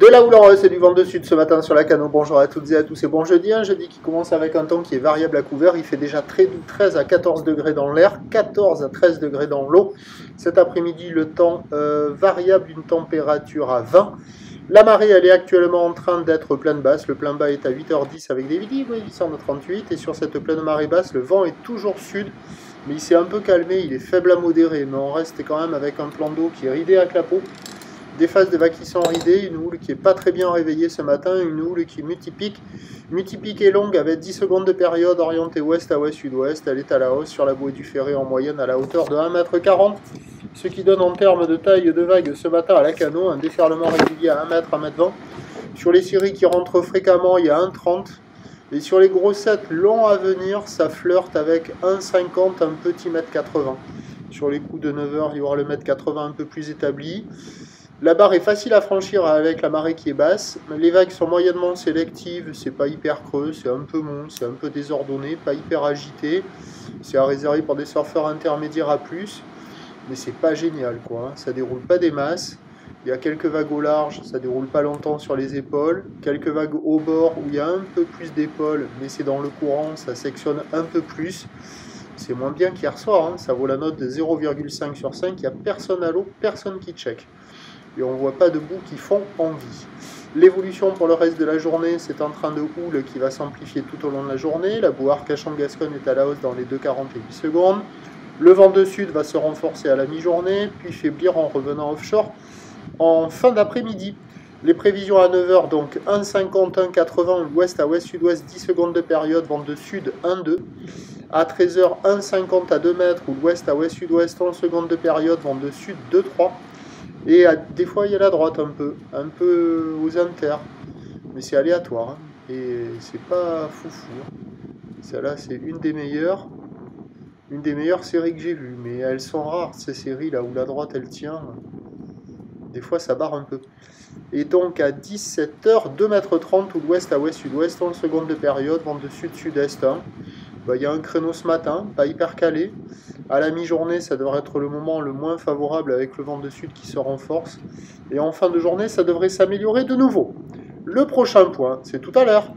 De là où l'on c'est du vent de sud ce matin sur la Cano. Bonjour à toutes et à tous et bon jeudi. Un jeudi qui commence avec un temps qui est variable à couvert. Il fait déjà très doux, 13 à 14 degrés dans l'air, 14 à 13 degrés dans l'eau. Cet après-midi, le temps variable d'une température à 20. La marée, elle est actuellement en train d'être pleine basse. Le plein bas est à 8h10 avec des vibrations de 38. Et sur cette pleine marée basse, le vent est toujours sud. Mais il s'est un peu calmé, il est faible à modéré. Mais on reste quand même avec un plan d'eau qui est ridé à clapot. Des phases de qui sont ridées, une houle qui n'est pas très bien réveillée ce matin, une houle qui multipique. Multipique est longue avec 10 secondes de période orientée ouest à ouest-sud-ouest. Elle est à la hausse sur la bouée du Ferré en moyenne à la hauteur de 1,40 m. Ce qui donne en termes de taille de vague ce matin à la Cano un déferlement régulier à 1 m, 1,20 m. Sur les séries qui rentrent fréquemment, il y a 1,30 m. Et sur les grossettes longs à venir, ça flirte avec 1,50 m, un petit 1,80 m. Sur les coups de 9 h, il y aura le 1,80 m un peu plus établi. La barre est facile à franchir avec la marée qui est basse. Les vagues sont moyennement sélectives, c'est pas hyper creux, c'est un peu mou, c'est un peu désordonné, pas hyper agité. C'est à réserver pour des surfeurs intermédiaires à plus, mais c'est pas génial quoi. Ça déroule pas des masses. Il y a quelques vagues au large, ça déroule pas longtemps sur les épaules. Quelques vagues au bord où il y a un peu plus d'épaules, mais c'est dans le courant, ça sectionne un peu plus. C'est moins bien qu'hier soir, hein. Ça vaut la note de 0,5 sur 5. Il n'y a personne à l'eau, personne qui check. Et on ne voit pas de bouts qui font envie. L'évolution pour le reste de la journée, c'est un train de houle qui va s'amplifier tout au long de la journée. La boue Arcachon-Gascogne est à la hausse dans les 2,40 et 8 secondes. Le vent de sud va se renforcer à la mi-journée, puis faiblir en revenant offshore en fin d'après-midi. Les prévisions à 9 h, donc 1,50, 1,80, ouest à ouest-sud-ouest, 10 secondes de période, vent de sud 1,2. À 13 h, 1,50 à 2 mètres, ou l'ouest à ouest-sud-ouest, 11 secondes de période, vent de sud 2,3. Et des fois, il y a la droite un peu aux inters. Mais c'est aléatoire. Hein. Et c'est pas foufou. Hein. Celle-là, c'est une des meilleures séries que j'ai vues. Mais elles sont rares, ces séries-là, où la droite, elle tient. Des fois, ça barre un peu. Et donc, à 17 h, 2,30 m, ou l'ouest à ouest-sud-ouest, 11 secondes de période, vent de sud-sud-est. Hein. Il y a un créneau ce matin, pas hyper calé. À la mi-journée, ça devrait être le moment le moins favorable avec le vent de sud qui se renforce. Et en fin de journée, ça devrait s'améliorer de nouveau. Le prochain point, c'est tout à l'heure.